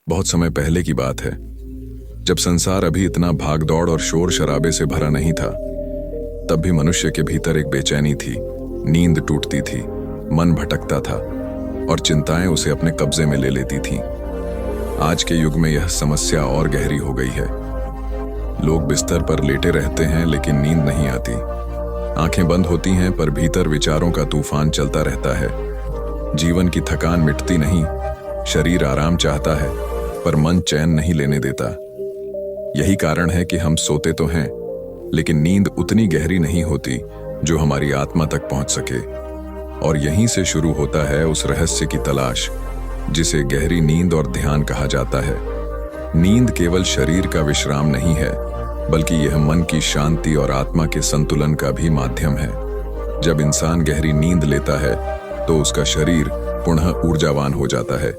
बहुत समय पहले की बात है, जब संसार अभी इतना भागदौड़ और शोर शराबे से भरा नहीं था। तब भी मनुष्य के भीतर एक बेचैनी थी, नींद टूटती थी, मन भटकता था और चिंताएं उसे अपने कब्जे में ले लेती थीं। आज के युग में यह समस्या और गहरी हो गई है। लोग बिस्तर पर लेटे रहते हैं लेकिन नींद नहीं आती। आंखें बंद होती हैं पर भीतर विचारों का तूफान चलता रहता है। जीवन की थकान मिटती नहीं, शरीर आराम चाहता है पर मन चैन नहीं लेने देता। यही कारण है कि हम सोते तो हैं लेकिन नींद उतनी गहरी नहीं होती जो हमारी आत्मा तक पहुंच सके। और यहीं से शुरू होता है उस रहस्य की तलाश जिसे गहरी नींद और ध्यान कहा जाता है। नींद केवल शरीर का विश्राम नहीं है, बल्कि यह मन की शांति और आत्मा के संतुलन का भी माध्यम है। जब इंसान गहरी नींद लेता है तो उसका शरीर पुनः ऊर्जावान हो जाता है,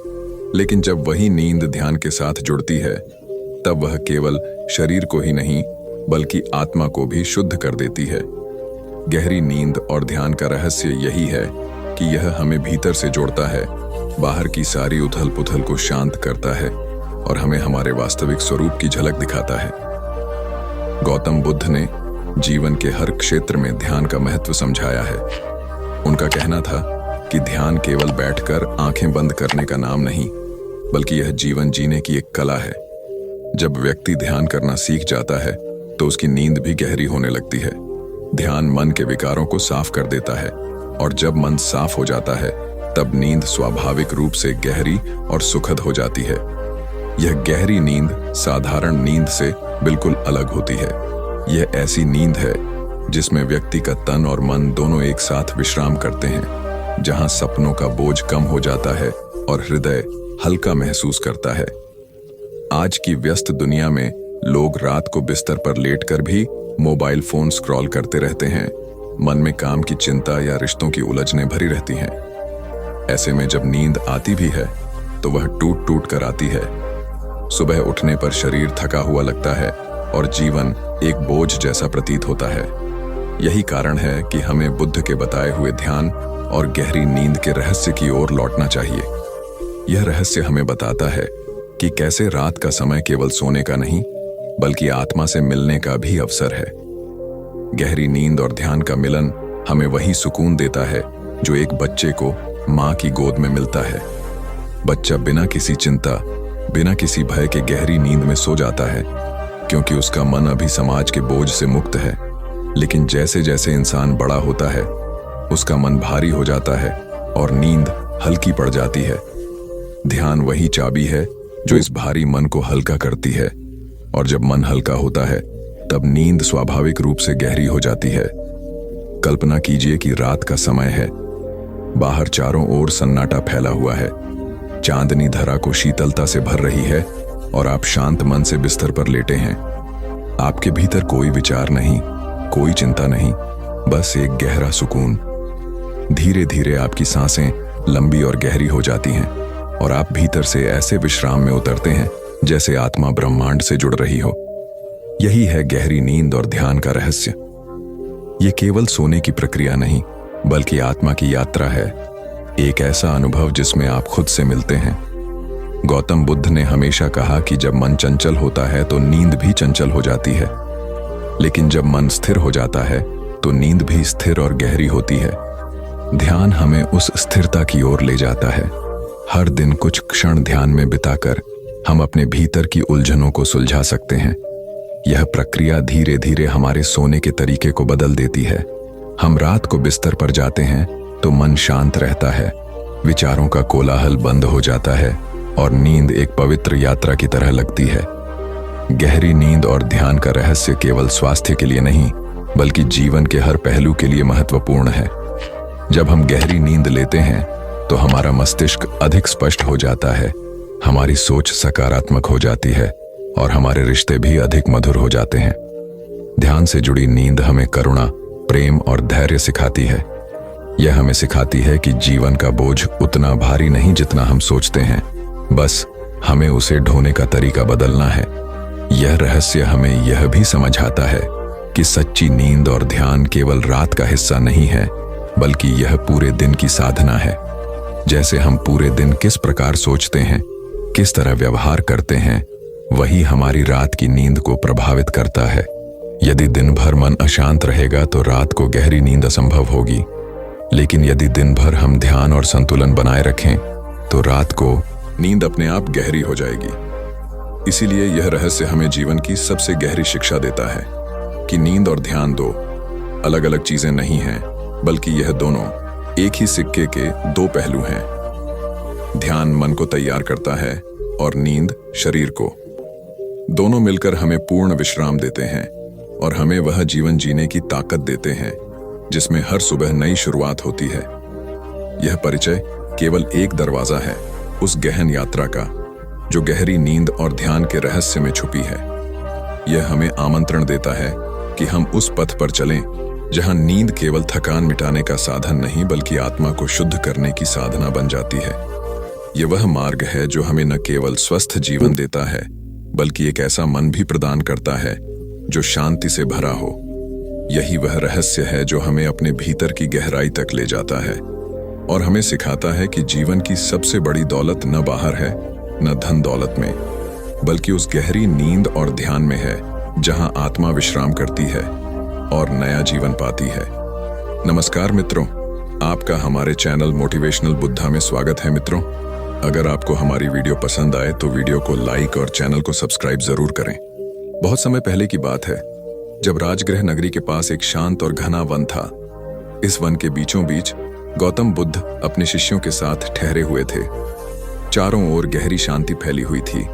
लेकिन जब वही नींद ध्यान के साथ जुड़ती है तब वह केवल शरीर को ही नहीं बल्कि आत्मा को भी शुद्ध कर देती है। गहरी नींद और ध्यान का रहस्य यही है कि यह हमें भीतर से जोड़ता है, बाहर की सारी उथल पुथल को शांत करता है और हमें हमारे वास्तविक स्वरूप की झलक दिखाता है। गौतम बुद्ध ने जीवन के हर क्षेत्र में ध्यान का महत्व समझाया है। उनका कहना था कि ध्यान केवल बैठकर आंखें बंद करने का नाम नहीं, बल्कि यह जीवन जीने की एक कला है। जब व्यक्ति ध्यान करना सीख जाता है तो उसकी नींद भी गहरी होने लगती है। ध्यान मन के विकारों को साफ कर देता है और जब मन साफ हो जाता है तब नींद स्वाभाविक रूप से गहरी और सुखद हो जाती है। यह गहरी नींद साधारण नींद से बिल्कुल अलग होती है। यह ऐसी नींद है जिसमें व्यक्ति का तन और मन दोनों एक साथ विश्राम करते हैं, जहां सपनों का बोझ कम हो जाता है और हृदय हल्का महसूस करता है। आज की व्यस्त दुनिया में लोग रात को बिस्तर पर लेटकर भी मोबाइल फोन स्क्रॉल करते रहते हैं। मन में काम की चिंता या रिश्तों की उलझनें भरी रहती हैं। ऐसे में जब नींद आती भी है तो वह टूट टूट कर आती है। सुबह उठने पर शरीर थका हुआ लगता है और जीवन एक बोझ जैसा प्रतीत होता है। यही कारण है कि हमें बुद्ध के बताए हुए ध्यान और गहरी नींद के रहस्य की ओर लौटना चाहिए। यह रहस्य हमें बताता है कि कैसे रात का समय केवल सोने का नहीं बल्कि आत्मा से मिलने का भी अवसर है। गहरी नींद और ध्यान का मिलन हमें वही सुकून देता है जो एक बच्चे को मां की गोद में मिलता है। बच्चा बिना किसी चिंता, बिना किसी भय के गहरी नींद में सो जाता है क्योंकि उसका मन अभी समाज के बोझ से मुक्त है। लेकिन जैसे जैसे इंसान बड़ा होता है उसका मन भारी हो जाता है और नींद हल्की पड़ जाती है। ध्यान वही चाबी है जो इस भारी मन को हल्का करती है, और जब मन हल्का होता है तब नींद स्वाभाविक रूप से गहरी हो जाती है। कल्पना कीजिए कि रात का समय है, बाहर चारों ओर सन्नाटा फैला हुआ है, चांदनी धरा को शीतलता से भर रही है और आप शांत मन से बिस्तर पर लेटे हैं। आपके भीतर कोई विचार नहीं, कोई चिंता नहीं, बस एक गहरा सुकून। धीरे धीरे आपकी सांसें लंबी और गहरी हो जाती हैं और आप भीतर से ऐसे विश्राम में उतरते हैं जैसे आत्मा ब्रह्मांड से जुड़ रही हो। यही है गहरी नींद और ध्यान का रहस्य। ये केवल सोने की प्रक्रिया नहीं बल्कि आत्मा की यात्रा है, एक ऐसा अनुभव जिसमें आप खुद से मिलते हैं। गौतम बुद्ध ने हमेशा कहा कि जब मन चंचल होता है तो नींद भी चंचल हो जाती है, लेकिन जब मन स्थिर हो जाता है तो नींद भी स्थिर और गहरी होती है। ध्यान हमें उस स्थिरता की ओर ले जाता है। हर दिन कुछ क्षण ध्यान में बिताकर हम अपने भीतर की उलझनों को सुलझा सकते हैं। यह प्रक्रिया धीरे धीरे हमारे सोने के तरीके को बदल देती है। हम रात को बिस्तर पर जाते हैं तो मन शांत रहता है, विचारों का कोलाहल बंद हो जाता है और नींद एक पवित्र यात्रा की तरह लगती है। गहरी नींद और ध्यान का रहस्य केवल स्वास्थ्य के लिए नहीं बल्कि जीवन के हर पहलू के लिए महत्वपूर्ण है। जब हम गहरी नींद लेते हैं तो हमारा मस्तिष्क अधिक स्पष्ट हो जाता है, हमारी सोच सकारात्मक हो जाती है और हमारे रिश्ते भी अधिक मधुर हो जाते हैं। ध्यान से जुड़ी नींद हमें करुणा, प्रेम और धैर्य सिखाती है। यह हमें सिखाती है कि जीवन का बोझ उतना भारी नहीं जितना हम सोचते हैं, बस हमें उसे ढोने का तरीका बदलना है। यह रहस्य हमें यह भी समझाता है कि सच्ची नींद और ध्यान केवल रात का हिस्सा नहीं है बल्कि यह पूरे दिन की साधना है। जैसे हम पूरे दिन किस प्रकार सोचते हैं, किस तरह व्यवहार करते हैं वही हमारी रात की नींद को प्रभावित करता है। यदि दिन भर मन अशांत रहेगा तो रात को गहरी नींद असंभव होगी, लेकिन यदि दिन भर हम ध्यान और संतुलन बनाए रखें तो रात को नींद अपने आप गहरी हो जाएगी। इसीलिए यह रहस्य हमें जीवन की सबसे गहरी शिक्षा देता है कि नींद और ध्यान दो अलग अलग चीजें नहीं हैं, बल्कि यह दोनों एक ही सिक्के के दो पहलू हैं। ध्यान मन को तैयार करता है और नींद शरीर को। दोनों मिलकर हमें पूर्ण विश्राम देते हैं और हमें वह जीवन जीने की ताकत देते हैं जिसमें हर सुबह नई शुरुआत होती है। यह परिचय केवल एक दरवाजा है उस गहन यात्रा का जो गहरी नींद और ध्यान के रहस्य में छुपी है। यह हमें आमंत्रण देता है कि हम उस पथ पर चलें जहां नींद केवल थकान मिटाने का साधन नहीं बल्कि आत्मा को शुद्ध करने की साधना बन जाती है। यह वह मार्ग है जो हमें न केवल स्वस्थ जीवन देता है बल्कि एक ऐसा मन भी प्रदान करता है जो शांति से भरा हो। यही वह रहस्य है जो हमें अपने भीतर की गहराई तक ले जाता है और हमें सिखाता है कि जीवन की सबसे बड़ी दौलत न बाहर है न धन दौलत में, बल्कि उस गहरी नींद और ध्यान में है जहां आत्मा विश्राम करती है और नया जीवन पाती है। नमस्कार मित्रों, आपका हमारे चैनल मोटिवेशनल बुद्धा में स्वागत है। मित्रों, अगर आपको हमारी वीडियो पसंद आए तो वीडियो को लाइक और चैनल को सब्सक्राइब जरूर करें। बहुत समय पहले की बात है जब राजगृह नगरी के पास एक शांत और घना वन था। इस वन के बीचों बीच गौतम बुद्ध अपने शिष्यों के साथ ठहरे हुए थे। चारों ओर गहरी शांति फैली हुई थी।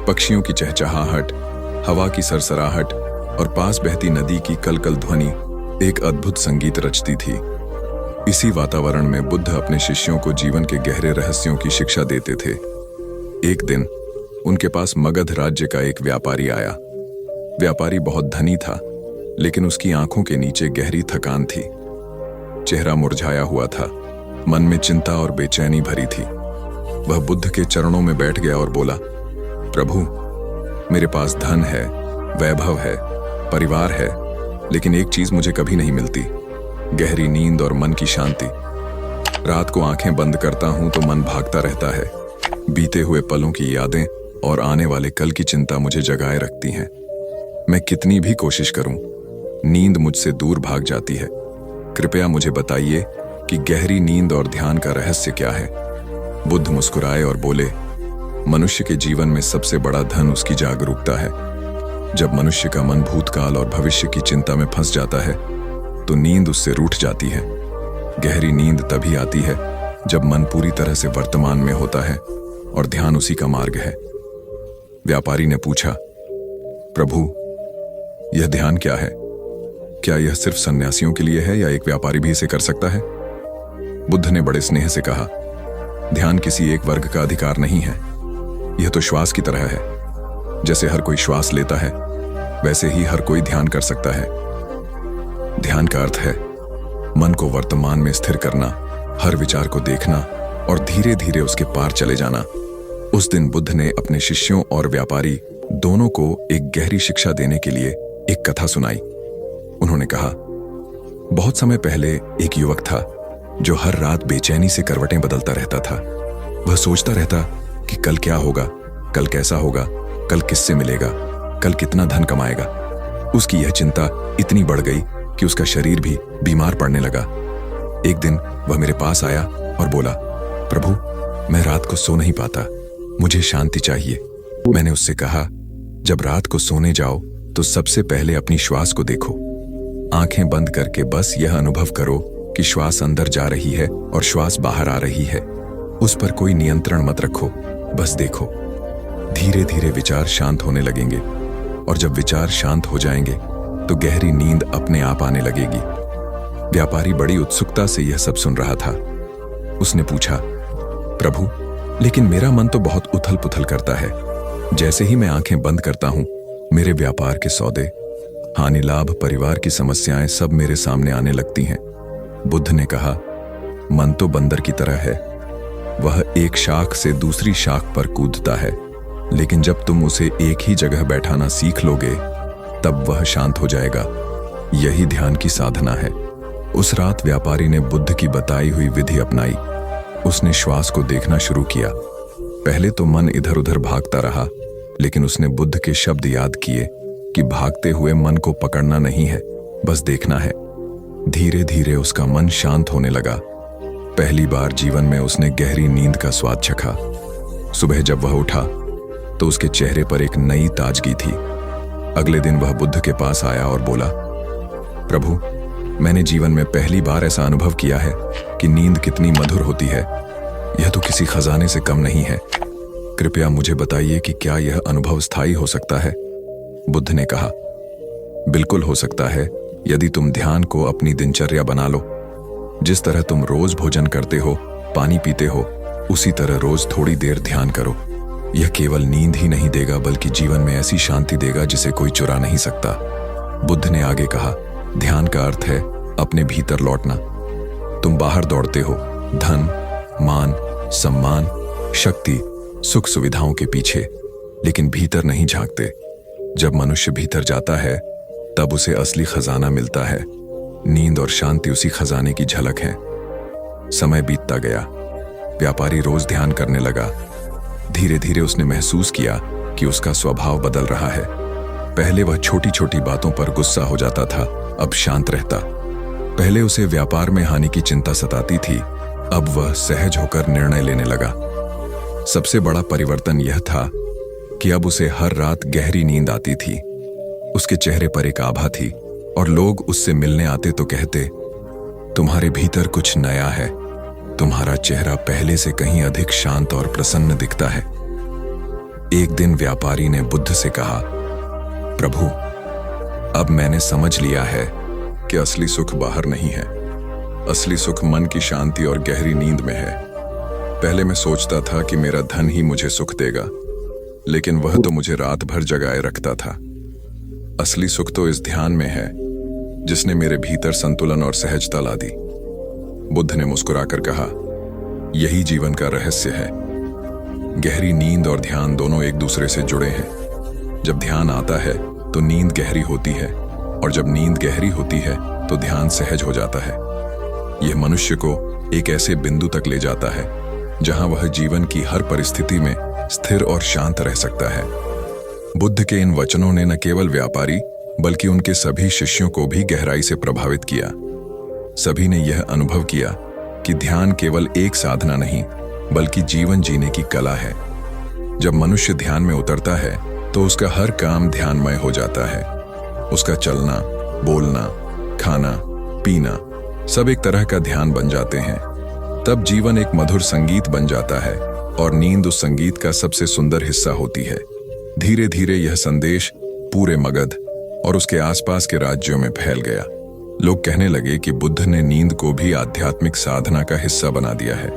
पक्षियों की चहचहाहट, हवा की सरसराहट और पास बहती नदी की कलकल ध्वनि एक अद्भुत संगीत रचती थी। इसी वातावरण में बुद्ध अपने शिष्यों को जीवन के गहरे रहस्यों की शिक्षा देते थे। एक दिन उनके पास मगध राज्य का एक व्यापारी आया। व्यापारी बहुत धनी था, लेकिन उसकी आंखों के नीचे गहरी थकान थी। चेहरा मुरझाया हुआ था, मन में चिंता और बेचैनी भरी थी। वह बुद्ध के चरणों में बैठ गया और बोला, प्रभु, मेरे पास धन है, वैभव है, परिवार है, लेकिन एक चीज मुझे कभी नहीं मिलती, गहरी नींद और मन की शांति। रात को आंखें बंद करता हूं तो मन भागता रहता है। बीते हुए पलों की यादें और आने वाले कल की चिंता मुझे जगाए रखती हैं। मैं कितनी भी कोशिश करूं, नींद मुझसे दूर भाग जाती है। कृपया मुझे बताइए कि गहरी नींद और ध्यान का रहस्य क्या है। बुद्ध मुस्कुराए और बोले, मनुष्य के जीवन में सबसे बड़ा धन उसकी जागरूकता है। जब मनुष्य का मन भूतकाल और भविष्य की चिंता में फंस जाता है तो नींद उससे रूठ जाती है। गहरी नींद तभी आती है जब मन पूरी तरह से वर्तमान में होता है और ध्यान उसी का मार्ग है। व्यापारी ने पूछा, प्रभु, यह ध्यान क्या है? क्या यह सिर्फ सन्यासियों के लिए है या एक व्यापारी भी इसे कर सकता है? बुद्ध ने बड़े स्नेह से कहा, ध्यान किसी एक वर्ग का अधिकार नहीं है। यह तो श्वास की तरह है। जैसे हर कोई श्वास लेता है वैसे ही हर कोई ध्यान कर सकता है। ध्यान का अर्थ है मन को वर्तमान में स्थिर करना, हर विचार को देखना और धीरे धीरे उसके पार चले जाना। उस दिन बुद्ध ने अपने शिष्यों और व्यापारी दोनों को एक गहरी शिक्षा देने के लिए एक कथा सुनाई। उन्होंने कहा, बहुत समय पहले एक युवक था जो हर रात बेचैनी से करवटें बदलता रहता था। वह सोचता रहता कि कल क्या होगा, कल कैसा होगा, कल किससे मिलेगा, कल कितना धन कमाएगा। उसकी यह चिंता इतनी बढ़ गई कि उसका शरीर भी बीमार पड़ने लगा। एक दिन वह मेरे पास आया और बोला, प्रभु, मैं रात को सो नहीं पाता, मुझे शांति चाहिए। मैंने उससे कहा, जब रात को सोने जाओ तो सबसे पहले अपनी श्वास को देखो। आंखें बंद करके बस यह अनुभव करो कि श्वास अंदर जा रही है और श्वास बाहर आ रही है। उस पर कोई नियंत्रण मत रखो, बस देखो। धीरे धीरे विचार शांत होने लगेंगे और जब विचार शांत हो जाएंगे तो गहरी नींद अपने आप आने लगेगी। व्यापारी बड़ी उत्सुकता से यह सब सुन रहा था। उसने पूछा, प्रभु, लेकिन मेरा मन तो बहुत उथल पुथल करता है। जैसे ही मैं आंखें बंद करता हूं, मेरे व्यापार के सौदे, हानि लाभ, परिवार की समस्याएं सब मेरे सामने आने लगती हैं। बुद्ध ने कहा, मन तो बंदर की तरह है। वह एक शाख से दूसरी शाख पर कूदता है, लेकिन जब तुम उसे एक ही जगह बैठाना सीख लोगे तब वह शांत हो जाएगा। यही ध्यान की साधना है। उस रात व्यापारी ने बुद्ध की बताई हुई विधि अपनाई। उसने श्वास को देखना शुरू किया। पहले तो मन इधर उधर भागता रहा, लेकिन उसने बुद्ध के शब्द याद किए कि भागते हुए मन को पकड़ना नहीं है, बस देखना है। धीरे धीरे उसका मन शांत होने लगा। पहली बार जीवन में उसने गहरी नींद का स्वाद चखा। सुबह जब वह उठा तो उसके चेहरे पर एक नई ताजगी थी। अगले दिन वह बुद्ध के पास आया और बोला, प्रभु, मैंने जीवन में पहली बार ऐसा अनुभव किया है कि नींद कितनी मधुर होती है। यह तो किसी खजाने से कम नहीं है। कृपया मुझे बताइए कि क्या यह अनुभव स्थायी हो सकता है? बुद्ध ने कहा, बिल्कुल हो सकता है, यदि तुम ध्यान को अपनी दिनचर्या बना लो। जिस तरह तुम रोज भोजन करते हो, पानी पीते हो, उसी तरह रोज थोड़ी देर ध्यान करो। यह केवल नींद ही नहीं देगा, बल्कि जीवन में ऐसी शांति देगा जिसे कोई चुरा नहीं सकता। बुद्ध ने आगे कहा, ध्यान का अर्थ है अपने भीतर लौटना। तुम बाहर दौड़ते हो, धन, मान, सम्मान, शक्ति, सुख सुविधाओं के पीछे, लेकिन भीतर नहीं झांकते। जब मनुष्य भीतर जाता है तब उसे असली खजाना मिलता है। नींद और शांति उसी खजाने की झलक है। समय बीतता गया। व्यापारी रोज ध्यान करने लगा। धीरे धीरे उसने महसूस किया कि उसका स्वभाव बदल रहा है। पहले वह छोटी छोटी बातों पर गुस्सा हो जाता था, अब शांत रहता। पहले उसे व्यापार में हानि की चिंता सताती थी, अब वह सहज होकर निर्णय लेने लगा। सबसे बड़ा परिवर्तन यह था कि अब उसे हर रात गहरी नींद आती थी। उसके चेहरे पर एक आभा थी और लोग उससे मिलने आते तो कहते, तुम्हारे भीतर कुछ नया है। तुम्हारा चेहरा पहले से कहीं अधिक शांत और प्रसन्न दिखता है। एक दिन व्यापारी ने बुद्ध से कहा, प्रभु, अब मैंने समझ लिया है कि असली सुख बाहर नहीं है। असली सुख मन की शांति और गहरी नींद में है। पहले मैं सोचता था कि मेरा धन ही मुझे सुख देगा, लेकिन वह तो मुझे रात भर जगाए रखता था। असली सुख तो इस ध्यान में है जिसने मेरे भीतर संतुलन और सहजता ला दी। बुद्ध ने मुस्कुराकर कहा, यही जीवन का रहस्य है। गहरी नींद और ध्यान दोनों एक दूसरे से जुड़े हैं। जब ध्यान आता है तो नींद गहरी होती है, और जब नींद गहरी होती है तो ध्यान सहज हो जाता है। यह मनुष्य को एक ऐसे बिंदु तक ले जाता है जहां वह जीवन की हर परिस्थिति में स्थिर और शांत रह सकता है। बुद्ध के इन वचनों ने न केवल व्यापारी बल्कि उनके सभी शिष्यों को भी गहराई से प्रभावित किया। सभी ने यह अनुभव किया कि ध्यान केवल एक साधना नहीं, बल्कि जीवन जीने की कला है। जब मनुष्य ध्यान में उतरता है तो उसका हर काम ध्यानमय हो जाता है। उसका चलना, बोलना, खाना, पीना सब एक तरह का ध्यान बन जाते हैं। तब जीवन एक मधुर संगीत बन जाता है और नींद उस संगीत का सबसे सुंदर हिस्सा होती है। धीरे धीरे यह संदेश पूरे मगध और उसके आसपास के राज्यों में फैल गया। लोग कहने लगे कि बुद्ध ने नींद को भी आध्यात्मिक साधना का हिस्सा बना दिया है।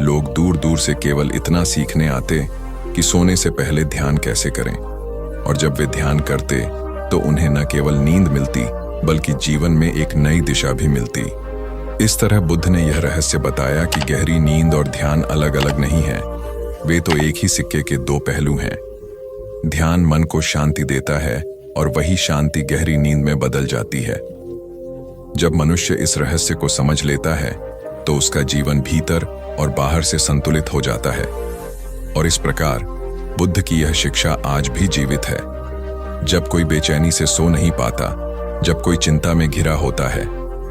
लोग दूर दूर से केवल इतना सीखने आते कि सोने से पहले ध्यान कैसे करें, और जब वे ध्यान करते तो उन्हें न केवल नींद मिलती बल्कि जीवन में एक नई दिशा भी मिलती। इस तरह बुद्ध ने यह रहस्य बताया कि गहरी नींद और ध्यान अलग अलग नहीं है, वे तो एक ही सिक्के के दो पहलू हैं। ध्यान मन को शांति देता है और वही शांति गहरी नींद में बदल जाती है। जब मनुष्य इस रहस्य को समझ लेता है तो उसका जीवन भीतर और बाहर से संतुलित हो जाता है। और इस प्रकार बुद्ध की यह शिक्षा आज भी जीवित है। जब कोई बेचैनी से सो नहीं पाता, जब कोई चिंता में घिरा होता है,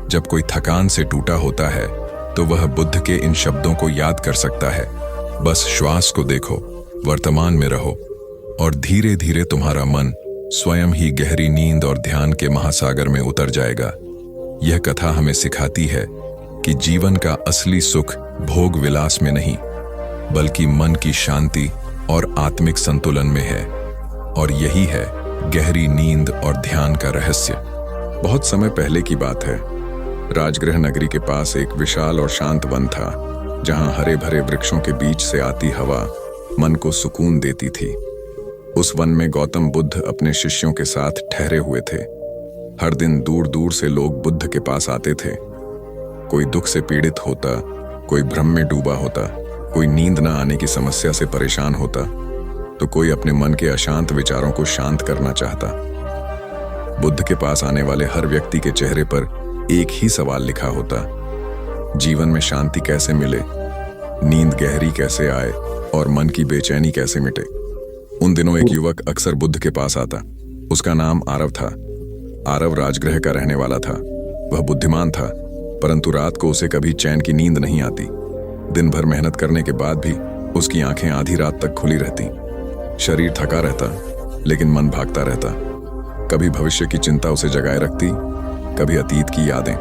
जब कोई थकान से टूटा होता है, तो वह बुद्ध के इन शब्दों को याद कर सकता है, बस श्वास को देखो, वर्तमान में रहो, और धीरे धीरे तुम्हारा मन स्वयं ही गहरी नींद और ध्यान के महासागर में उतर जाएगा। यह कथा हमें सिखाती है कि जीवन का असली सुख भोग विलास में नहीं, बल्कि मन की शांति और आत्मिक संतुलन में है। और यही है गहरी नींद और ध्यान का रहस्य। बहुत समय पहले की बात है। राजगृह नगरी के पास एक विशाल और शांत वन था, जहां हरे भरे वृक्षों के बीच से आती हवा मन को सुकून देती थी। उस वन में गौतम बुद्ध अपने शिष्यों के साथ ठहरे हुए थे। हर दिन दूर दूर से लोग बुद्ध के पास आते थे। कोई दुख से पीड़ित होता, कोई भ्रम में डूबा होता, कोई नींद न आने की समस्या से परेशान होता, तो कोई अपने मन के अशांत विचारों को शांत करना चाहता। बुद्ध के पास आने वाले हर व्यक्ति के चेहरे पर एक ही सवाल लिखा होता, जीवन में शांति कैसे मिले, नींद गहरी कैसे आए, और मन की बेचैनी कैसे मिटे। उन दिनों एक युवक अक्सर बुद्ध के पास आता। उसका नाम आरव था। आरव राजगृह का रहने वाला था। वह बुद्धिमान था, परंतु रात को उसे कभी चैन की नींद नहीं आती। दिन भर मेहनत करने के बाद भी उसकी आंखें आधी रात तक खुली रहती। शरीर थका रहता, लेकिन मन भागता रहता। कभी भविष्य की चिंता उसे जगाए रखती, कभी अतीत की यादें।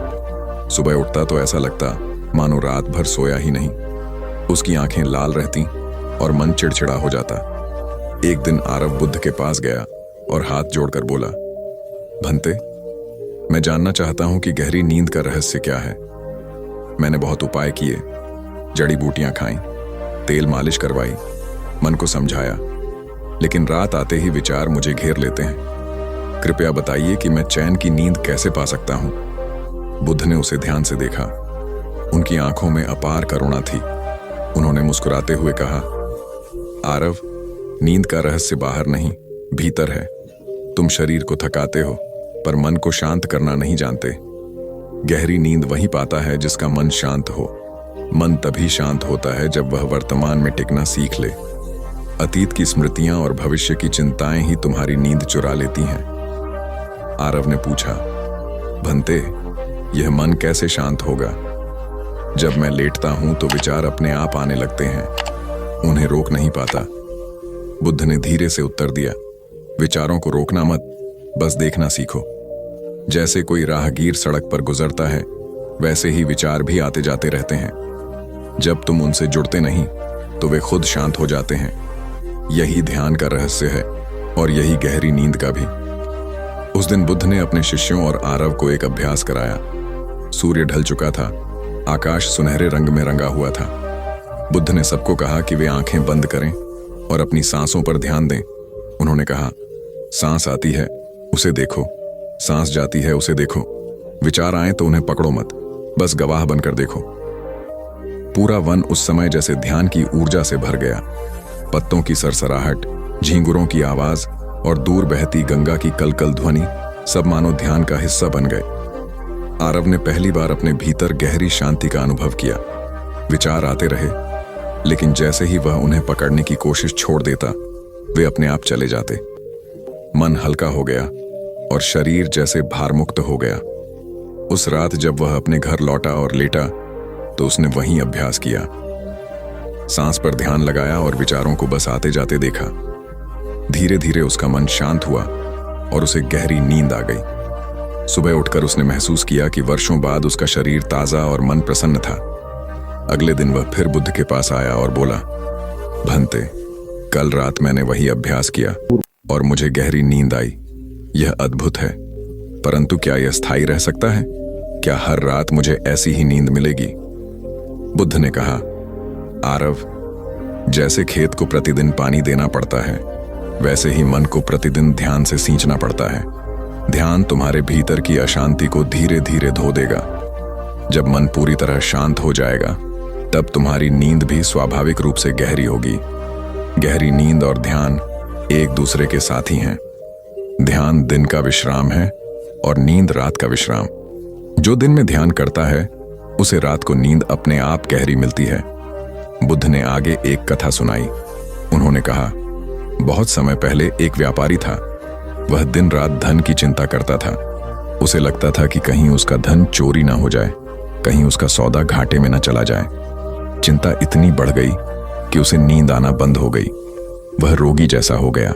सुबह उठता तो ऐसा लगता मानो रात भर सोया ही नहीं। उसकी आंखें लाल रहती और मन चिड़चिड़ा हो जाता। एक दिन आरव बुद्ध के पास गया और हाथ जोड़कर बोला, भंते, मैं जानना चाहता हूं कि गहरी नींद का रहस्य क्या है। मैंने बहुत उपाय किए, जड़ी बूटियां खाई, तेल मालिश करवाई, मन को समझाया, लेकिन रात आते ही विचार मुझे घेर लेते हैं। कृपया बताइए कि मैं चैन की नींद कैसे पा सकता हूं। बुद्ध ने उसे ध्यान से देखा। उनकी आंखों में अपार करुणा थी। उन्होंने मुस्कुराते हुए कहा, आरव, नींद का रहस्य बाहर नहीं, भीतर है। तुम शरीर को थकाते हो, पर मन को शांत करना नहीं जानते। गहरी नींद वही पाता है जिसका मन शांत हो। मन तभी शांत होता है जब वह वर्तमान में टिकना सीख ले। अतीत की स्मृतियां और भविष्य की चिंताएं ही तुम्हारी नींद चुरा लेती हैं। आरव ने पूछा, भंते, यह मन कैसे शांत होगा? जब मैं लेटता हूं तो विचार अपने आप आने लगते हैं, उन्हें रोक नहीं पाता। बुद्ध ने धीरे से उत्तर दिया, विचारों को रोकना मत, बस देखना सीखो। जैसे कोई राहगीर सड़क पर गुजरता है, वैसे ही विचार भी आते जाते रहते हैं। जब तुम उनसे जुड़ते नहीं तो वे खुद शांत हो जाते हैं। यही ध्यान का रहस्य है और यही गहरी नींद का भी। उस दिन बुद्ध ने अपने शिष्यों और आरव को एक अभ्यास कराया। सूर्य ढल चुका था, आकाश सुनहरे रंग में रंगा हुआ था। बुद्ध ने सबको कहा कि वे आंखें बंद करें और अपनी सांसों पर ध्यान दें। उन्होंने कहा, सांस आती है उसे देखो, सांस जाती है उसे देखो। विचार आए तो उन्हें पकड़ो मत, बस गवाह बनकर देखो। पूरा वन उस समय जैसे ध्यान की ऊर्जा से भर गया। पत्तों की सरसराहट, झींगुरों की आवाज और दूर बहती गंगा की कलकल ध्वनि सब मानो ध्यान का हिस्सा बन गए। आरव ने पहली बार अपने भीतर गहरी शांति का अनुभव किया। विचार आते रहे, लेकिन जैसे ही वह उन्हें पकड़ने की कोशिश छोड़ देता, वे अपने आप चले जाते। मन हल्का हो गया और शरीर जैसे भारमुक्त हो गया। उस रात जब वह अपने घर लौटा और लेटा तो उसने वहीं अभ्यास किया। सांस पर ध्यान लगाया और विचारों को बस आते जाते देखा। धीरे धीरे उसका मन शांत हुआ और उसे गहरी नींद आ गई। सुबह उठकर उसने महसूस किया कि वर्षों बाद उसका शरीर ताजा और मन प्रसन्न था। अगले दिन वह फिर बुद्ध के पास आया और बोला, भंते, कल रात मैंने वही अभ्यास किया और मुझे गहरी नींद आई। यह अद्भुत है, परंतु क्या यह स्थायी रह सकता है? क्या हर रात मुझे ऐसी ही नींद मिलेगी? बुद्ध ने कहा, आरव, जैसे खेत को प्रतिदिन पानी देना पड़ता है, वैसे ही मन को प्रतिदिन ध्यान से सींचना पड़ता है। ध्यान तुम्हारे भीतर की अशांति को धीरे धीरे धो देगा। जब मन पूरी तरह शांत हो जाएगा, तब तुम्हारी नींद भी स्वाभाविक रूप से गहरी होगी। गहरी नींद और ध्यान एक दूसरे के साथी हैं। ध्यान दिन का विश्राम है और नींद रात का विश्राम। जो दिन में ध्यान करता है, उसे रात को नींद अपने आप गहरी मिलती है। बुद्ध ने आगे एक कथा सुनाई। उन्होंने कहा, बहुत समय पहले एक व्यापारी था। वह दिन रात धन की चिंता करता था। उसे लगता था कि कहीं उसका धन चोरी ना हो जाए, कहीं उसका सौदा घाटे में न चला जाए। चिंता इतनी बढ़ गई कि उसे नींद आना बंद हो गई। वह रोगी जैसा हो गया।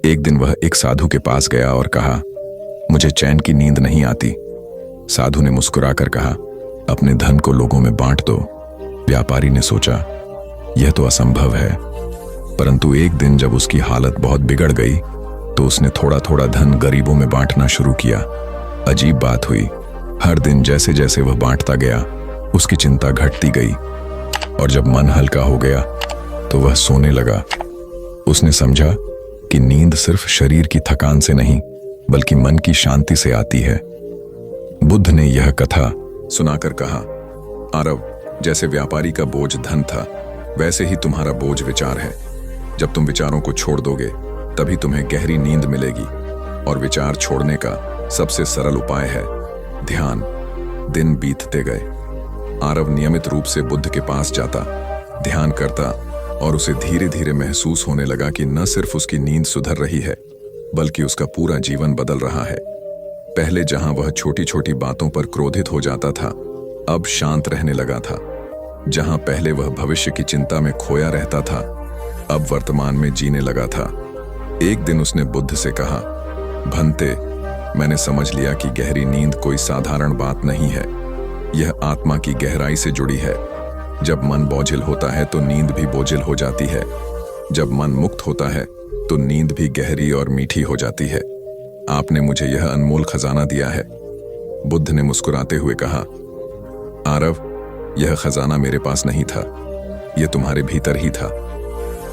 एक दिन वह एक साधु के पास गया और कहा, मुझे चैन की नींद नहीं आती। साधु ने मुस्कुराकर कहा, अपने धन को लोगों में बांट दो। व्यापारी ने सोचा, यह तो असंभव है, परंतु एक दिन जब उसकी हालत बहुत बिगड़ गई तो उसने थोड़ा थोड़ा धन गरीबों में बांटना शुरू किया। अजीब बात हुई, हर दिन जैसे जैसे वह बांटता गया, उसकी चिंता घटती गई और जब मन हल्का हो गया तो वह सोने लगा। उसने समझा कि नींद सिर्फ शरीर की थकान से नहीं, बल्कि मन की शांति से आती है। बुद्ध ने यह कथा सुनाकर कहा, आरव, जैसे व्यापारी का बोझ धन था, वैसे ही तुम्हारा बोझ विचार है। जब तुम विचारों को छोड़ दोगे, तभी तुम्हें गहरी नींद मिलेगी। और विचार छोड़ने का सबसे सरल उपाय है ध्यान। दिन बीतते गए। आरव नियमित रूप से बुद्ध के पास जाता, ध्यान करता और उसे धीरे धीरे महसूस होने लगा कि न सिर्फ उसकी नींद सुधर रही है बल्कि उसका पूरा जीवन बदल रहा है। पहले जहां वह छोटी छोटी बातों पर क्रोधित हो जाता था, अब शांत रहने लगा था। जहां पहले वह भविष्य की चिंता में खोया रहता था, अब वर्तमान में जीने लगा था। एक दिन उसने बुद्ध से कहा, भंते, मैंने समझ लिया कि गहरी नींद कोई साधारण बात नहीं है। यह आत्मा की गहराई से जुड़ी है। जब मन बोझिल होता है तो नींद भी बोझिल हो जाती है। जब मन मुक्त होता है तो नींद भी गहरी और मीठी हो जाती है। आपने मुझे यह अनमोल खजाना दिया है। बुद्ध ने मुस्कुराते हुए कहा, आरव, यह खजाना मेरे पास नहीं था, यह तुम्हारे भीतर ही था।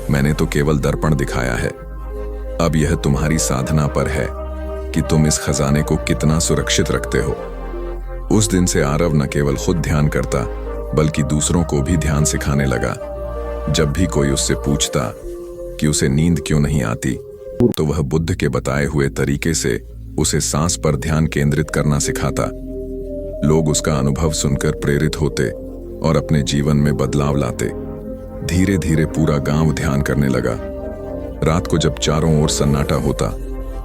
मैंने तो केवल दर्पण दिखाया है। अब यह तुम्हारी साधना पर है कि तुम इस खजाने को कितना सुरक्षित रखते हो। उस दिन से आरव न केवल खुद ध्यान करता बल्कि दूसरों को भी ध्यान सिखाने लगा। जब भी कोई उससे पूछता कि उसे नींद क्यों नहीं आती, तो वह बुद्ध के बताए हुए तरीके से उसे सांस पर ध्यान केंद्रित करना सिखाता। लोग उसका अनुभव सुनकर प्रेरित होते और अपने जीवन में बदलाव लाते। धीरे धीरे पूरा गांव ध्यान करने लगा। रात को जब चारों ओर सन्नाटा होता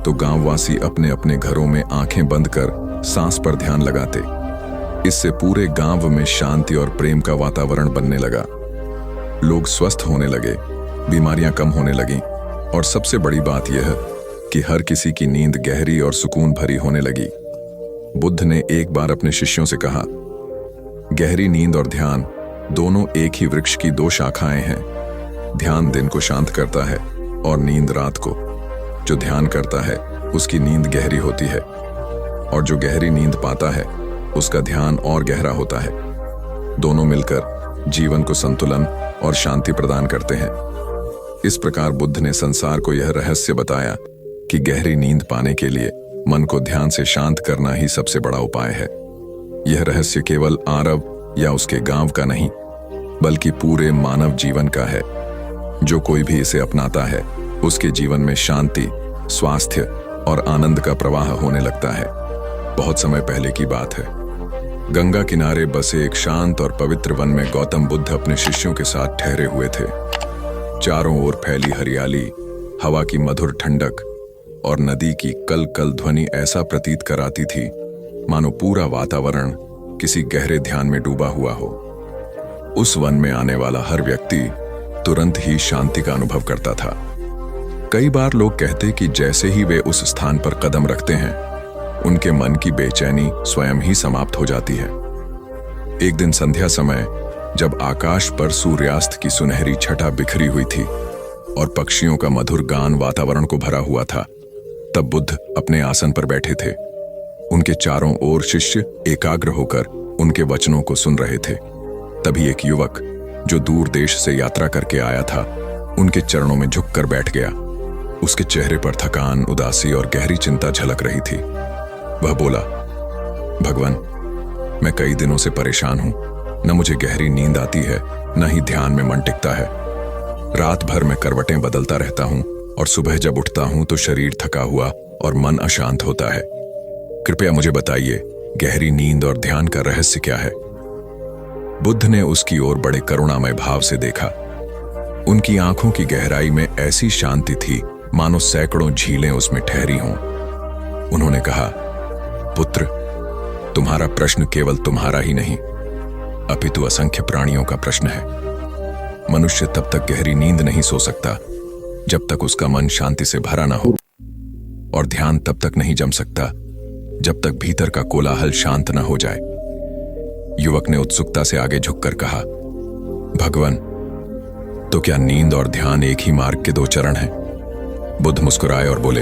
तो गांववासी अपने अपने घरों में आंखें बंद कर सांस पर ध्यान लगाते। इससे पूरे गांव में शांति और प्रेम का वातावरण बनने लगा। लोग स्वस्थ होने लगे, बीमारियां कम होने लगीं और सबसे बड़ी बात यह कि हर किसी की नींद गहरी और सुकून भरी होने लगी। बुद्ध ने एक बार अपने शिष्यों से कहा, गहरी नींद और ध्यान दोनों एक ही वृक्ष की दो शाखाएं हैं। ध्यान दिन को शांत करता है और नींद रात को। जो ध्यान करता है उसकी नींद गहरी होती है और जो गहरी नींद पाता है उसका ध्यान और गहरा होता है। दोनों मिलकर जीवन को संतुलन और शांति प्रदान करते हैं। इस प्रकार बुद्ध ने संसार को यह रहस्य बताया कि गहरी नींद पाने के लिए मन को ध्यान से शांत करना ही सबसे बड़ा उपाय है। यह रहस्य केवल आरव या उसके गांव का नहीं बल्कि पूरे मानव जीवन का है। जो कोई भी इसे अपनाता है उसके जीवन में शांति, स्वास्थ्य और आनंद का प्रवाह होने लगता है। बहुत समय पहले की बात है। गंगा किनारे बसे एक शांत और पवित्र वन में गौतम बुद्ध अपने शिष्यों के साथ ठहरे हुए थे। चारों ओर फैली हरियाली, हवा की मधुर ठंडक और नदी की कल कल ध्वनि ऐसा प्रतीत कराती थी मानो पूरा वातावरण किसी गहरे ध्यान में डूबा हुआ हो। उस वन में आने वाला हर व्यक्ति तुरंत ही शांति का अनुभव करता था। कई बार लोग कहते कि जैसे ही वे उस स्थान पर कदम रखते हैं उनके मन की बेचैनी स्वयं ही समाप्त हो जाती है। एक दिन संध्या समय जब आकाश पर सूर्यास्त की सुनहरी छटा बिखरी हुई थी और पक्षियों का मधुर गान वातावरण को भरा हुआ था, तब बुद्ध अपने आसन पर बैठे थे। उनके चारों ओर शिष्य एकाग्र होकर उनके वचनों को सुन रहे थे। तभी एक युवक जो दूर देश से यात्रा करके आया था उनके चरणों में झुककर बैठ गया। उसके चेहरे पर थकान, उदासी और गहरी चिंता झलक रही थी। वह बोला, भगवान, मैं कई दिनों से परेशान हूं। न मुझे गहरी नींद आती है, न ही ध्यान में मन टिकता है। रात भर मैं करवटें बदलता रहता हूं और सुबह जब उठता हूं तो शरीर थका हुआ और मन अशांत होता है। कृपया मुझे बताइए, गहरी नींद और ध्यान का रहस्य क्या है? बुद्ध ने उसकी ओर बड़े करुणामय भाव से देखा। उनकी आंखों की गहराई में ऐसी शांति थी मानो सैकड़ों झीलें उसमें ठहरी हों। उन्होंने कहा, पुत्र, तुम्हारा प्रश्न केवल तुम्हारा ही नहीं अपितु असंख्य प्राणियों का प्रश्न है। मनुष्य तब तक गहरी नींद नहीं सो सकता जब तक उसका मन शांति से भरा ना हो, और ध्यान तब तक नहीं जम सकता जब तक भीतर का कोलाहल शांत न हो जाए। युवक ने उत्सुकता से आगे झुककर कहा, भगवान, तो क्या नींद और ध्यान एक ही मार्ग के दो चरण हैं? बुद्ध मुस्कुराए और बोले,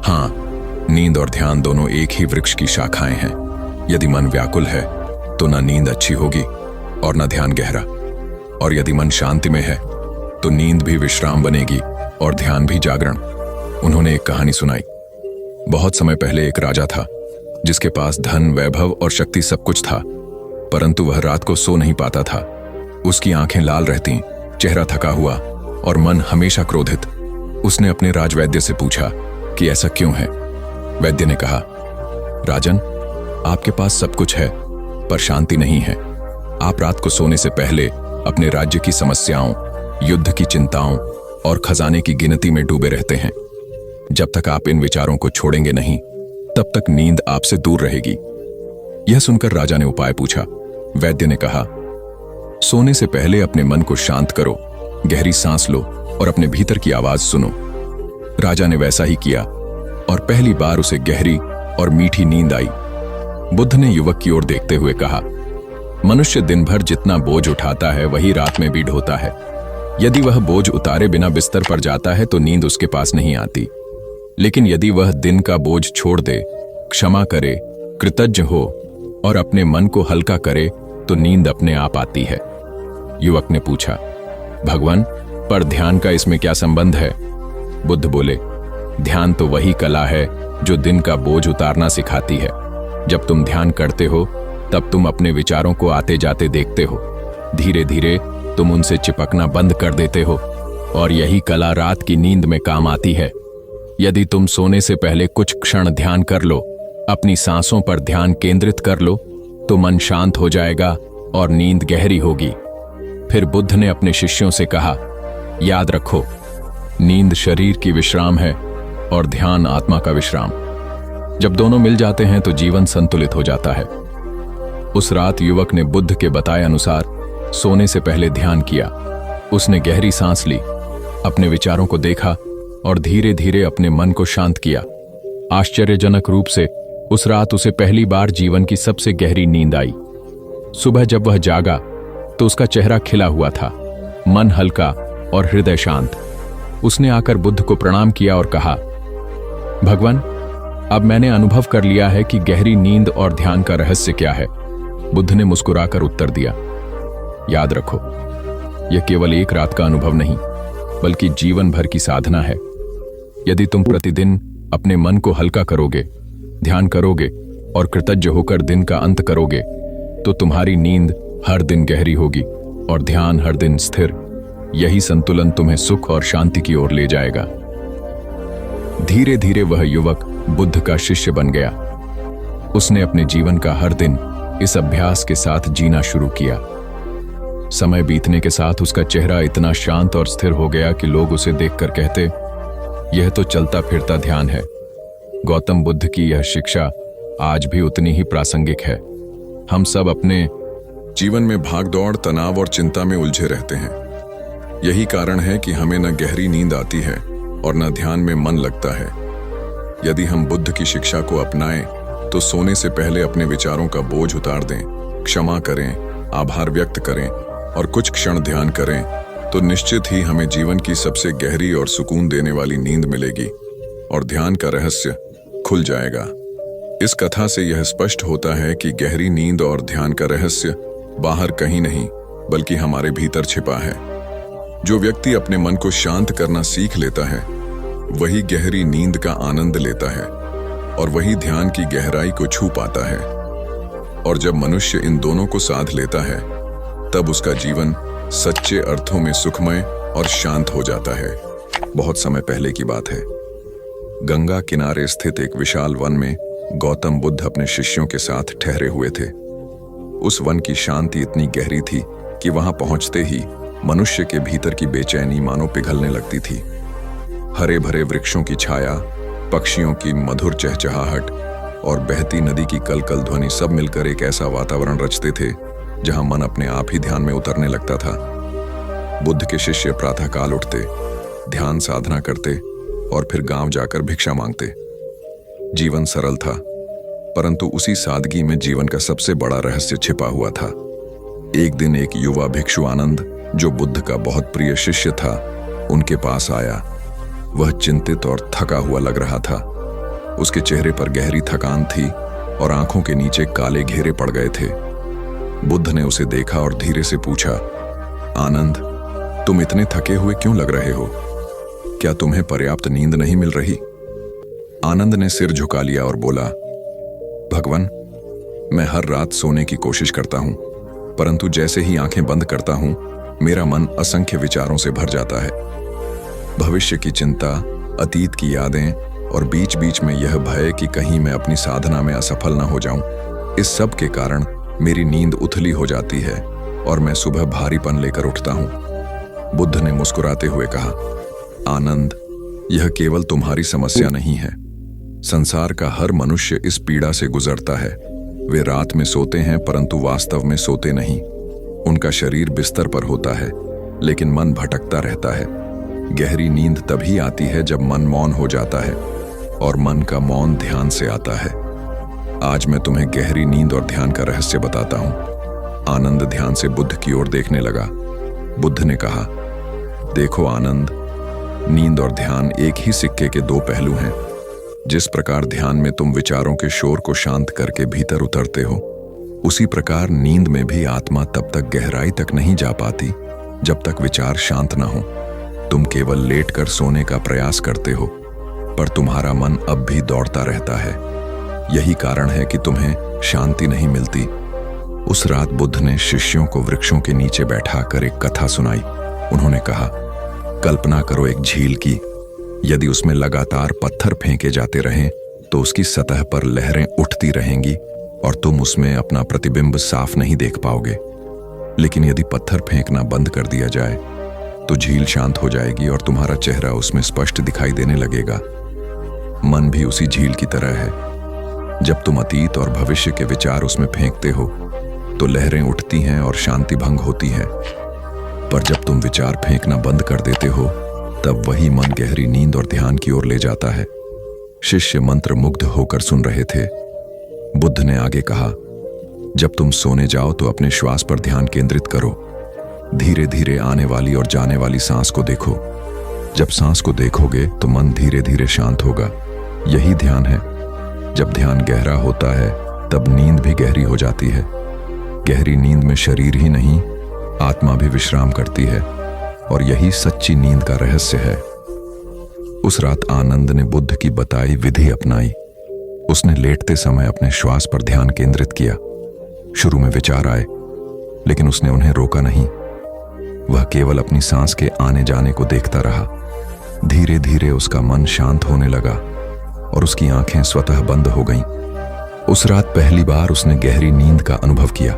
हां, नींद और ध्यान दोनों एक ही वृक्ष की शाखाएं हैं। यदि मन व्याकुल है तो न नींद अच्छी होगी और न ध्यान गहरा, और यदि मन शांति में है तो नींद भी विश्राम बनेगी और ध्यान भी जागरण। उन्होंने एक कहानी सुनाई। बहुत समय पहले एक राजा था जिसके पास धन, वैभव और शक्ति सब कुछ था, परंतु वह रात को सो नहीं पाता था। उसकी आंखें लाल रहती, चेहरा थका हुआ और मन हमेशा क्रोधित। उसने अपने राजवैद्य से पूछा कि ऐसा क्यों है। वैद्य ने कहा, राजन, आपके पास सब कुछ है पर शांति नहीं है। आप रात को सोने से पहले अपने राज्य की समस्याओं, युद्ध की चिंताओं और खजाने की गिनती में डूबे रहते हैं। जब तक आप इन विचारों को छोड़ेंगे नहीं, तब तक नींद आपसे दूर रहेगी। यह सुनकर राजा ने उपाय पूछा। वैद्य ने कहा, सोने से पहले अपने मन को शांत करो, गहरी सांस लो और अपने भीतर की आवाज सुनो। राजा ने वैसा ही किया और पहली बार उसे गहरी और मीठी नींद आई। बुद्ध ने युवक की ओर देखते हुए कहा, मनुष्य दिन भर जितना बोझ उठाता है वही रात में भी ढोता है। यदि वह बोझ उतारे बिना बिस्तर पर जाता है तो नींद उसके पास नहीं आती, लेकिन यदि वह दिन का बोझ छोड़ दे, क्षमा करे, कृतज्ञ हो और अपने मन को हल्का करे तो नींद अपने आप आती है। युवक ने पूछा, भगवान, पर ध्यान का इसमें क्या संबंध है? बुद्ध बोले, ध्यान तो वही कला है जो दिन का बोझ उतारना सिखाती है। जब तुम ध्यान करते हो तब तुम अपने विचारों को आते जाते देखते हो। धीरे धीरे तुम उनसे चिपकना बंद कर देते हो और यही कला रात की नींद में काम आती है। यदि तुम सोने से पहले कुछ क्षण ध्यान कर लो, अपनी सांसों पर ध्यान केंद्रित कर लो, तो मन शांत हो जाएगा और नींद गहरी होगी। फिर बुद्ध ने अपने शिष्यों से कहा, याद रखो, नींद शरीर की विश्राम है और ध्यान आत्मा का विश्राम। जब दोनों मिल जाते हैं तो जीवन संतुलित हो जाता है। उस रात युवक ने बुद्ध के बताए अनुसार सोने से पहले ध्यान किया। उसने गहरी सांस ली, अपने विचारों को देखा और धीरे धीरे अपने मन को शांत किया। आश्चर्यजनक रूप से उस रात उसे पहली बार जीवन की सबसे गहरी नींद आई। सुबह जब वह जागा तो उसका चेहरा खिला हुआ था, मन हल्का और हृदय शांत। उसने आकर बुद्ध को प्रणाम किया और कहा, भगवान, अब मैंने अनुभव कर लिया है कि गहरी नींद और ध्यान का रहस्य क्या है। बुद्ध ने मुस्कुराकर उत्तर दिया, याद रखो, यह केवल एक रात का अनुभव नहीं, बल्कि जीवन भर की साधना है। यदि तुम प्रतिदिन अपने मन को हल्का करोगे, ध्यान करोगे और कृतज्ञ होकर दिन का अंत करोगे, तो तुम्हारी नींद हर दिन गहरी होगी और ध्यान हर दिन स्थिर। यही संतुलन तुम्हें सुख और शांति की ओर ले जाएगा। धीरे धीरे वह युवक बुद्ध का शिष्य बन गया। उसने अपने जीवन का हर दिन इस अभ्यास के साथ जीना शुरू किया। समय बीतने के साथ उसका चेहरा इतना शांत और स्थिर हो गया कि लोग उसे देखकर कहते, यह तो चलता फिरता ध्यान है। गौतम बुद्ध की यह शिक्षा आज भी उतनी ही प्रासंगिक है। हम सब अपने जीवन में भागदौड़, तनाव और चिंता में उलझे रहते हैं। यही कारण है कि हमें न गहरी नींद आती है और न ध्यान में मन लगता है। यदि हम बुद्ध की शिक्षा को अपनाएं तो सोने से पहले अपने विचारों का बोझ उतार दें, क्षमा करें, आभार व्यक्त करें और कुछ क्षण ध्यान करें, तो निश्चित ही हमें जीवन की सबसे गहरी और सुकून देने वाली नींद मिलेगी और ध्यान का रहस्य खुल जाएगा। इस कथा से यह स्पष्ट होता है कि गहरी नींद और ध्यान का रहस्य बाहर कहीं नहीं, बल्कि हमारे भीतर छिपा है। जो व्यक्ति अपने मन को शांत करना सीख लेता है, वही गहरी नींद का आनंद लेता है और वही ध्यान की गहराई को छू पाता है। और जब मनुष्य इन दोनों को साध लेता है, तब उसका जीवन सच्चे अर्थों में सुखमय और शांत हो जाता है। बहुत समय पहले की बात है। गंगा किनारे स्थित एक विशाल वन में गौतम बुद्ध अपने शिष्यों के साथ ठहरे हुए थे। उस वन की शांति इतनी गहरी थी कि वहां पहुंचते ही मनुष्य के भीतर की बेचैनी मानो पिघलने लगती थी। हरे भरे वृक्षों की छाया, पक्षियों की मधुर चहचहाहट और बहती नदी की कलकल ध्वनि सब मिलकर एक ऐसा वातावरण रचते थे जहां मन अपने आप ही ध्यान में उतरने लगता था। बुद्ध के शिष्य प्रातःकाल उठते, ध्यान साधना करते और फिर गांव जाकर भिक्षा मांगते। जीवन सरल था, परंतु उसी सादगी में जीवन का सबसे बड़ा रहस्य छिपा हुआ था। एक दिन एक युवा भिक्षु आनंद, जो बुद्ध का बहुत प्रिय शिष्य था, उनके पास आया। वह चिंतित और थका हुआ लग रहा था। उसके चेहरे पर गहरी थकान थी और आंखों के नीचे काले घेरे पड़ गए थे। बुद्ध ने उसे देखा और धीरे से पूछा, आनंद, तुम इतने थके हुए क्यों लग रहे हो? क्या तुम्हें पर्याप्त नींद नहीं मिल रही? आनंद ने सिर झुका लिया और बोला, भगवान, मैं हर रात सोने की कोशिश करता हूं, परंतु जैसे ही आंखें बंद करता हूं, मेरा मन असंख्य विचारों से भर जाता है। भविष्य की चिंता, अतीत की यादें और बीच बीच में यह भय कि कहीं मैं अपनी साधना में असफल न हो जाऊं। इस सब के कारण मेरी नींद उथली हो जाती है और मैं सुबह भारीपन लेकर उठता हूं। बुद्ध ने मुस्कुराते हुए कहा, आनंद, यह केवल तुम्हारी समस्या नहीं है। संसार का हर मनुष्य इस पीड़ा से गुजरता है। वे रात में सोते हैं परंतु वास्तव में सोते नहीं। उनका शरीर बिस्तर पर होता है लेकिन मन भटकता रहता है। गहरी नींद तभी आती है जब मन मौन हो जाता है, और मन का मौन ध्यान से आता है। आज मैं तुम्हें गहरी नींद और ध्यान का रहस्य बताता हूं। आनंद ध्यान से बुद्ध की ओर देखने लगा। बुद्ध ने कहा, देखो आनंद, नींद और ध्यान एक ही सिक्के के दो पहलू हैं। जिस प्रकार ध्यान में तुम विचारों के शोर को शांत करके भीतर उतरते हो, उसी प्रकार नींद में भी आत्मा तब तक गहराई तक नहीं जा पाती जब तक विचार शांत ना हो। तुम केवल लेटकर सोने का प्रयास करते हो, पर तुम्हारा मन अब भी दौड़ता रहता है। यही कारण है कि तुम्हें शांति नहीं मिलती। उस रात बुद्ध ने शिष्यों को वृक्षों के नीचे बैठाकर एक कथा सुनाई। उन्होंने कहा, कल्पना करो एक झील की। यदि उसमें लगातार पत्थर फेंके जाते रहें तो उसकी सतह पर लहरें उठती रहेंगी और तुम उसमें अपना प्रतिबिंब साफ नहीं देख पाओगे। लेकिन यदि पत्थर फेंकना बंद कर दिया जाए तो झील शांत हो जाएगी और तुम्हारा चेहरा उसमें स्पष्ट दिखाई देने लगेगा। मन भी उसी झील की तरह है। जब तुम अतीत और भविष्य के विचार उसमें फेंकते हो तो लहरें उठती हैं और शांति भंग होती है। पर जब तुम विचार फेंकना बंद कर देते हो तब वही मन गहरी नींद और ध्यान की ओर ले जाता है। शिष्य मंत्र मुग्ध होकर सुन रहे थे। बुद्ध ने आगे कहा, जब तुम सोने जाओ तो अपने श्वास पर ध्यान केंद्रित करो। धीरे धीरे आने वाली और जाने वाली सांस को देखो। जब सांस को देखोगे तो मन धीरे धीरे शांत होगा। यही ध्यान है। जब ध्यान गहरा होता है तब नींद भी गहरी हो जाती है। गहरी नींद में शरीर ही नहीं, आत्मा भी विश्राम करती है, और यही सच्ची नींद का रहस्य है। उस रात आनंद ने बुद्ध की बताई विधि अपनाई। उसने लेटते समय अपने श्वास पर ध्यान केंद्रित किया। शुरू में विचार आए, लेकिन उसने उन्हें रोका नहीं। वह केवल अपनी सांस के आने जाने को देखता रहा। धीरे धीरे उसका मन शांत होने लगा और उसकी आंखें स्वतः बंद हो गईं। उस रात पहली बार उसने गहरी नींद का अनुभव किया।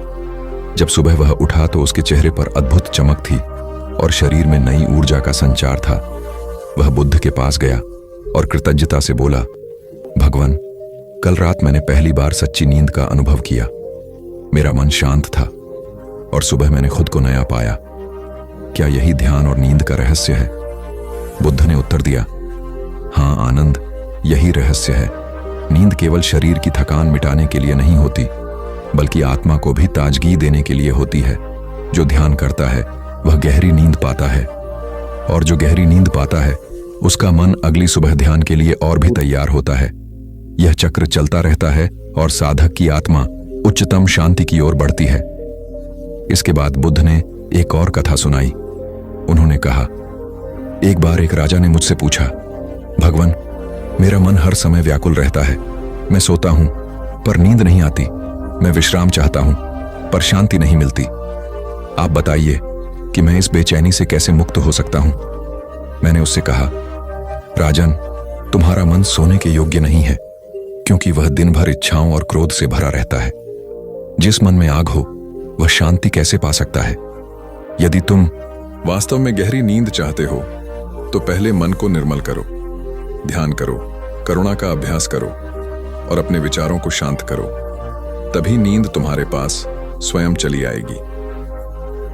जब सुबह वह उठा तो उसके चेहरे पर अद्भुत चमक थी और शरीर में नई ऊर्जा का संचार था। वह बुद्ध के पास गया और कृतज्ञता से बोला, भगवान, कल रात मैंने पहली बार सच्ची नींद का अनुभव किया। मेरा मन शांत था और सुबह मैंने खुद को नया पाया। क्या यही ध्यान और नींद का रहस्य है? बुद्ध ने उत्तर दिया, हाँ आनंद, यही रहस्य है। नींद केवल शरीर की थकान मिटाने के लिए नहीं होती, बल्कि आत्मा को भी ताजगी देने के लिए होती है। जो ध्यान करता है वह गहरी नींद पाता है, और जो गहरी नींद पाता है उसका मन अगली सुबह ध्यान के लिए और भी तैयार होता है। यह चक्र चलता रहता है और साधक की आत्मा उच्चतम शांति की ओर बढ़ती है। इसके बाद बुद्ध ने एक और कथा सुनाई। उन्होंने कहा, एक बार एक राजा ने मुझसे पूछा, भगवान, मेरा मन हर समय व्याकुल रहता है। मैं सोता हूं पर नींद नहीं आती। मैं विश्राम चाहता हूं पर शांति नहीं मिलती। आप बताइए कि मैं इस बेचैनी से कैसे मुक्त हो सकता हूं। मैंने उससे कहा, राजन, तुम्हारा मन सोने के योग्य नहीं है, क्योंकि वह दिन भर इच्छाओं और क्रोध से भरा रहता है। जिस मन में आग हो वह शांति कैसे पा सकता है? यदि तुम वास्तव में गहरी नींद चाहते हो तो पहले मन को निर्मल करो, ध्यान करो, करुणा का अभ्यास करो और अपने विचारों को शांत करो। तभी नींद तुम्हारे पास स्वयं चली आएगी।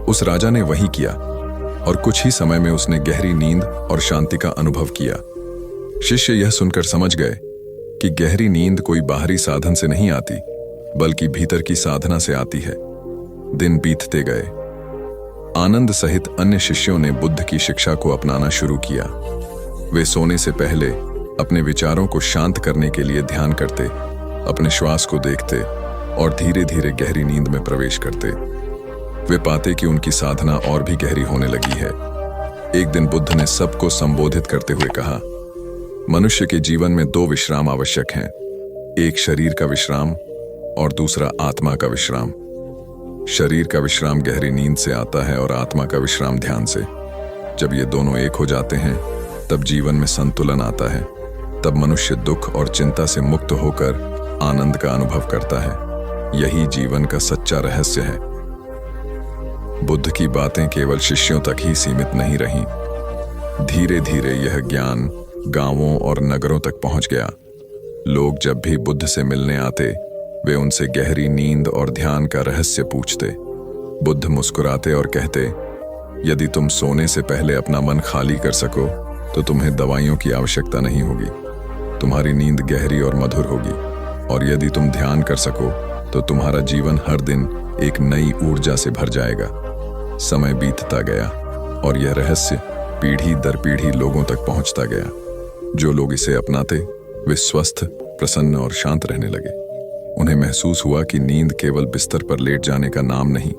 उस राजा ने वही किया और कुछ ही समय में उसने गहरी नींद और शांति का अनुभव किया। शिष्य यह सुनकर समझ गए कि गहरी नींद कोई बाहरी साधन से नहीं आती, बल्कि भीतर की साधना से आती है। दिन बीतते गए। आनंद सहित अन्य शिष्यों ने बुद्ध की शिक्षा को अपनाना शुरू किया। वे सोने से पहले अपने विचारों को शांत करने के लिए ध्यान करते, अपने श्वास को देखते और धीरे धीरे गहरी नींद में प्रवेश करते। वे पाते कि उनकी साधना और भी गहरी होने लगी है। एक दिन बुद्ध ने सबको संबोधित करते हुए कहा, मनुष्य के जीवन में दो विश्राम आवश्यक हैं, एक शरीर का विश्राम और दूसरा आत्मा का विश्राम। शरीर का विश्राम गहरी नींद से आता है और आत्मा का विश्राम ध्यान से। जब ये दोनों एक हो जाते हैं तब जीवन में संतुलन आता है। तब मनुष्य दुख और चिंता से मुक्त होकर आनंद का अनुभव करता है। यही जीवन का सच्चा रहस्य है। बुद्ध की बातें केवल शिष्यों तक ही सीमित नहीं रहीं। धीरे धीरे यह ज्ञान गांवों और नगरों तक पहुंच गया। लोग जब भी बुद्ध से मिलने आते, वे उनसे गहरी नींद और ध्यान का रहस्य पूछते। बुद्ध मुस्कुराते और कहते, यदि तुम सोने से पहले अपना मन खाली कर सको तो तुम्हें दवाइयों की आवश्यकता नहीं होगी। तुम्हारी नींद गहरी और मधुर होगी, और यदि तुम ध्यान कर सको तो तुम्हारा जीवन हर दिन एक नई ऊर्जा से भर जाएगा। समय बीतता गया और यह रहस्य पीढ़ी दर पीढ़ी लोगों तक पहुंचता गया। जो लोग इसे अपनाते, वे स्वस्थ, प्रसन्न और शांत रहने लगे। उन्हें महसूस हुआ कि नींद केवल बिस्तर पर लेट जाने का नाम नहीं,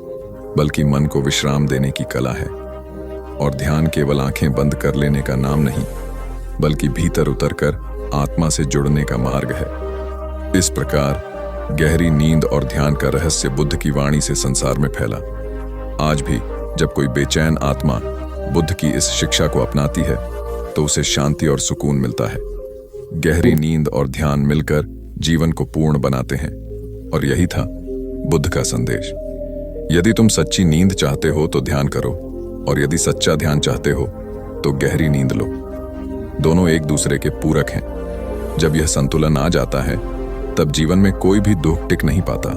बल्कि मन को विश्राम देने की कला है। और ध्यान केवल आंखें बंद कर लेने का नाम नहीं, बल्कि भीतर उतरकर आत्मा से जुड़ने का मार्ग है। इस प्रकार गहरी नींद और ध्यान का रहस्य बुद्ध की वाणी से संसार में फैला। आज भी जब कोई बेचैन आत्मा बुद्ध की इस शिक्षा को अपनाती है तो उसे शांति और सुकून मिलता है। गहरी नींद और ध्यान मिलकर जीवन को पूर्ण बनाते हैं, और यही था बुद्ध का संदेश। यदि तुम सच्ची नींद चाहते हो तो ध्यान करो, और यदि सच्चा ध्यान चाहते हो तो गहरी नींद लो। दोनों एक दूसरे के पूरक हैं। जब यह संतुलन आ जाता है, तब जीवन में कोई भी दुख टिक नहीं पाता।